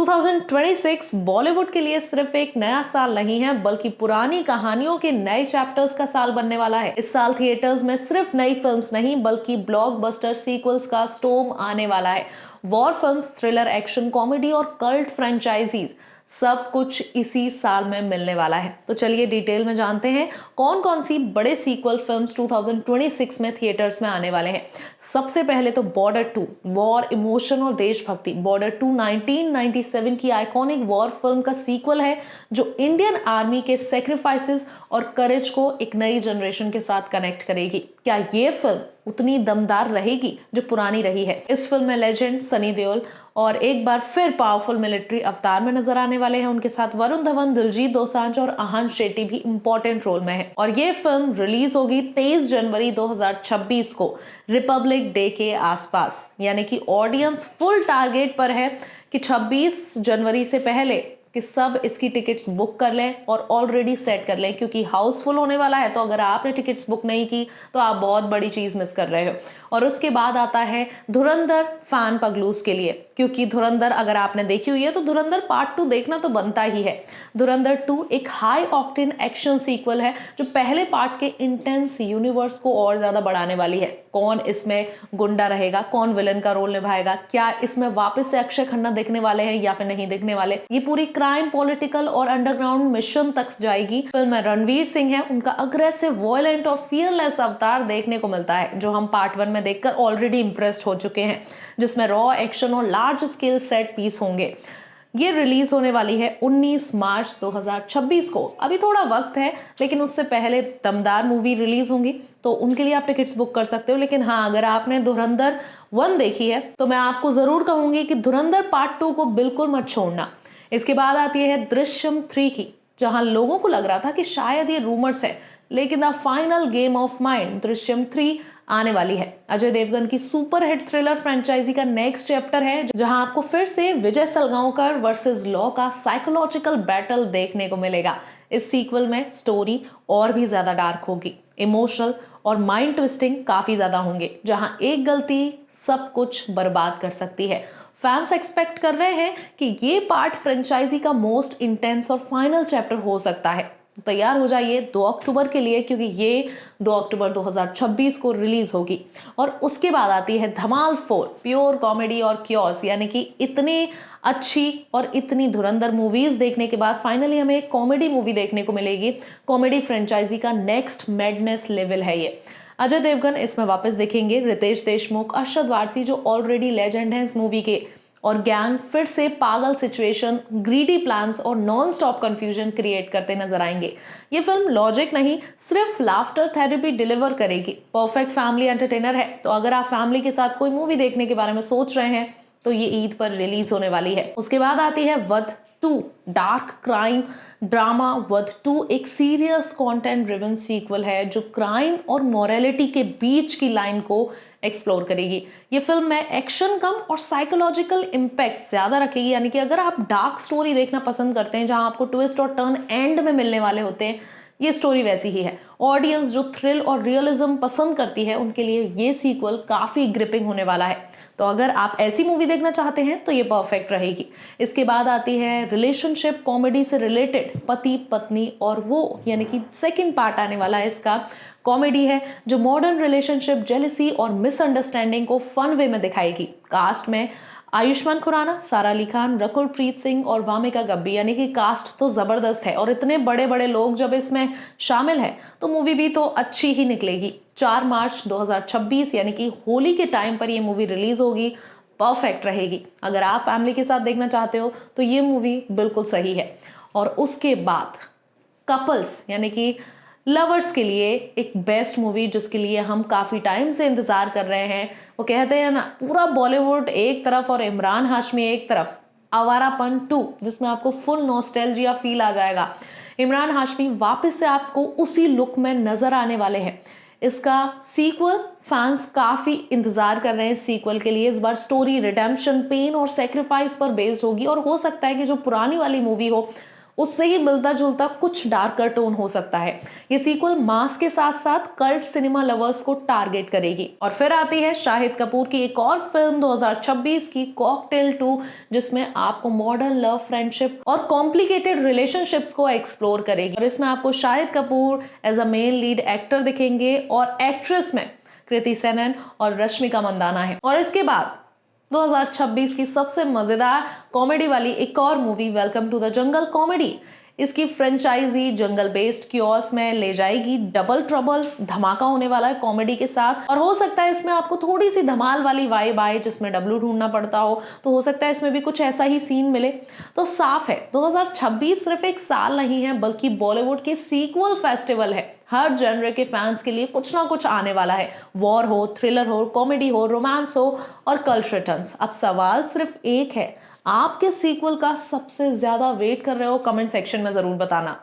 2026 बॉलीवुड के लिए सिर्फ एक नया साल नहीं है, बल्कि पुरानी कहानियों के नए चैप्टर्स का साल बनने वाला है। इस साल थिएटर्स में सिर्फ नई फिल्म्स नहीं, बल्कि ब्लॉकबस्टर सीक्वल्स का स्टॉर्म आने वाला है। War films, thriller, action, comedy और कल्ट फ्रेंचाइजीज सब कुछ इसी साल में मिलने वाला है। तो चलिए डिटेल में जानते हैं कौन कौन सी बड़े सीक्वल फिल्म्स 2026 में थिएटर्स में आने वाले हैं। सबसे पहले तो बॉर्डर 2, वॉर, इमोशन और देशभक्ति। बॉर्डर 2 1997 की आइकॉनिक वॉर फिल्म का सीक्वल है, जो इंडियन आर्मी के सेक्रीफाइसेस और करेज को एक नई जनरेशन के साथ कनेक्ट करेगी। क्या ये फिल्म उतनी दमदार रहेगी जो पुरानी रही है? इस फिल्म में लेजेंड सनी देओल और एक बार फिर पावरफुल मिलिट्री अवतार में नजर आने वाले हैं। उनके साथ वरुण धवन, दिलजीत दोसांझ और आहन शेट्टी भी इंपॉर्टेंट रोल में है। और ये फिल्म रिलीज होगी 23 जनवरी 2026 को, रिपब्लिक डे के आसपास। यानी कि ऑडियंस फुल टारगेट पर है कि 26 जनवरी से पहले कि सब इसकी टिकट्स बुक कर लें और ऑलरेडी सेट कर लें, क्योंकि हाउसफुल होने वाला है। तो अगर आपने टिकट्स बुक नहीं की तो आप बहुत बड़ी चीज मिस कर रहे हो। और उसके बाद आता है धुरंधर फैन पगलूस के लिए, क्योंकि धुरंधर अगर आपने देखी हुई है तो धुरंधर पार्ट 2 देखना तो बनता ही है। धुरंधर 2 एक हाई ऑक्टेन एक्शन सीक्वल है, जो पहले पार्ट के इंटेंस यूनिवर्स को और ज्यादा बढ़ाने वाली है। कौन इसमें गुंडा रहेगा, कौन विलन का रोल निभाएगा, क्या इसमें वापस से अक्षय खन्ना दिखने वाले हैं या फिर नहीं दिखने वाले, ये पूरी क्राइम, पॉलिटिकल और अंडरग्राउंड मिशन तक जाएगी। फिल्म में रणवीर सिंह है, उनका अग्रेसिव, वॉयलेंट और फियरलेस अवतार देखने को मिलता है, जो हम पार्ट 1 में देखकर ऑलरेडी इंप्रेस्ड हो चुके हैं, जिसमें रॉ एक्शन और लार्ज स्केल सेट पीस होंगे। ये रिलीज होने वाली है 19 मार्च 2026 को। अभी थोड़ा वक्त है, लेकिन उससे पहले दमदार मूवी रिलीज होंगी, तो उनके लिए आप टिकट्स बुक कर सकते हो। लेकिन हाँ, अगर आपने धुरंधर 1 देखी है तो मैं आपको जरूर कहूंगी कि धुरंधर पार्ट 2 को बिल्कुल मत छोड़ना। इसके बाद आती है दृश्यम 3 की, जहां लोगों को लग रहा था कि शायद ये रूमर्स है, लेकिन the final game of mind Drishyam 3 आने वाली है। अजय देवगन की सुपर हिट थ्रिलर फ्रेंचाइजी का नेक्स्ट चैप्टर है, जहां आपको फिर से विजय सलगांवकर वर्सेस लॉ का साइकोलॉजिकल बैटल देखने को मिलेगा। इस सीक्वल में स्टोरी और भी ज्यादा डार्क होगी, इमोशनल और माइंड ट्विस्टिंग काफी ज्यादा होंगे, जहां एक गलती सब कुछ बर्बाद कर सकती है। फैंस एक्सपेक्ट कर रहे हैं कि ये पार्ट फ्रेंचाइजी का मोस्ट इंटेंस और फाइनल चैप्टर हो सकता है। तैयार हो जाइए 2 अक्टूबर के लिए, क्योंकि ये 2 अक्टूबर 2026 को रिलीज होगी। और उसके बाद आती है धमाल 4, प्योर कॉमेडी और क्योस। यानी कि इतनी अच्छी और इतनी धुरंधर मूवीज देखने के बाद फाइनली हमें एक कॉमेडी मूवी देखने को मिलेगी। कॉमेडी फ्रेंचाइजी का नेक्स्ट मैडनेस लेवल है ये। अजय देवगन इसमें वापस दिखेंगे, रितेश देशमुख, अरशद वारसी जो ऑलरेडी लेजेंड हैं इस मूवी के, और गैंग फिर से पागल सिचुएशन, ग्रीडी प्लान्स और नॉन स्टॉप कंफ्यूजन क्रिएट करते नजर आएंगे। ये फिल्म लॉजिक नहीं, सिर्फ लाफ्टर थेरेपी डिलीवर करेगी। परफेक्ट फैमिली एंटरटेनर है, तो अगर आप फैमिली के साथ कोई मूवी देखने के बारे में सोच रहे हैं तो ये ईद पर रिलीज होने वाली है। उसके बाद आती है वध 2, डार्क क्राइम ड्रामा। वध 2 एक सीरियस कंटेंट ड्रिवन सीक्वल है, जो क्राइम और मॉरलिटी के बीच की लाइन को एक्सप्लोर करेगी। ये फिल्म में एक्शन कम और साइकोलॉजिकल इम्पैक्ट ज्यादा रखेगी। यानी कि अगर आप डार्क स्टोरी देखना पसंद करते हैं, जहां आपको ट्विस्ट और टर्न एंड में मिलने वाले होते हैं, ये स्टोरी वैसी ही है। ऑडियंस जो थ्रिल और रियलिज्म पसंद करती है, उनके लिए ये सीक्वल काफी ग्रिपिंग होने वाला है। तो अगर आप ऐसी मूवी देखना चाहते हैं तो ये परफेक्ट रहेगी। इसके बाद आती है रिलेशनशिप कॉमेडी से रिलेटेड पति पत्नी और वो, यानी कि सेकंड पार्ट आने वाला है इसका। कॉमेडी है जो मॉडर्न रिलेशनशिप, जेलसी और मिसअंडरस्टैंडिंग को फन वे में दिखाएगी। कास्ट में आयुष्मान खुराना, सारा अली खान, रकुल प्रीत सिंह और वामिका गब्बी, यानी कि कास्ट तो जबरदस्त है। और इतने बड़े बड़े लोग जब इसमें शामिल हैं तो मूवी भी तो अच्छी ही निकलेगी। 4 मार्च 2026 यानी कि होली के टाइम पर ये मूवी रिलीज होगी, परफेक्ट रहेगी। अगर आप फैमिली के साथ देखना चाहते हो तो ये मूवी बिल्कुल सही है। और उसके बाद कपल्स यानी कि लवर्स के लिए एक बेस्ट मूवी, जिसके लिए हम काफी टाइम से इंतजार कर रहे हैं। वो कहते हैं ना, पूरा बॉलीवुड एक तरफ और इमरान हाशमी एक तरफ, आवारापन 2, जिसमें आपको फुल नॉस्टैल्जिया फील आ जाएगा। इमरान हाशमी वापस से आपको उसी लुक में नजर आने वाले हैं। इसका सीक्वल फैंस काफी इंतजार कर रहे हैं। सीक्वल के लिए इस बार स्टोरी रिडेम्पशन, पेन और सेक्रीफाइस पर बेस्ड होगी, और हो सकता है कि जो पुरानी वाली मूवी हो उससे ही मिलता जुलता कुछ डार्कर टोन हो सकता है। ये सीक्वल मास के साथ साथ कल्ट सिनेमा लवर्स को टारगेट करेगी। और फिर आती है शाहिद कपूर की एक और फिल्म 2026 की कॉकटेल 2, जिसमें आपको मॉडर्न लव, फ्रेंडशिप और कॉम्प्लिकेटेड रिलेशनशिप्स को एक्सप्लोर करेगी। और इसमें आपको Shahid Kapoor as a main lead actor दिखेंगे और एक्ट्रेस में कृति सेनन और रश्मिका मंदाना है। और इसके बाद 2026 की सबसे मजेदार कॉमेडी वाली एक और movie welcome to the jungle comedy, इसकी फ्रेंचाइजी जंगल बेस्ड क्योस में ले जाएगी। डबल ट्रबल धमाका होने वाला है कॉमेडी के साथ, और हो सकता है इसमें आपको थोड़ी सी धमाल वाली वाइब आए जिसमें डब्लू ढूंढना पड़ता हो, तो हो सकता है इसमें भी कुछ ऐसा ही सीन मिले। तो साफ है 2026 सिर्फ एक साल नहीं है बल्कि बॉलीवुड के सीक्वल फेस्टिवल है। हर जेनर के फैंस के लिए कुछ ना कुछ आने वाला है, वॉर हो, थ्रिलर हो, कॉमेडी हो, रोमांस हो और कल्ट रिटर्न्स। अब सवाल सिर्फ एक है, आप किस सीक्वल का सबसे ज्यादा वेट कर रहे हो? कमेंट सेक्शन में जरूर बताना।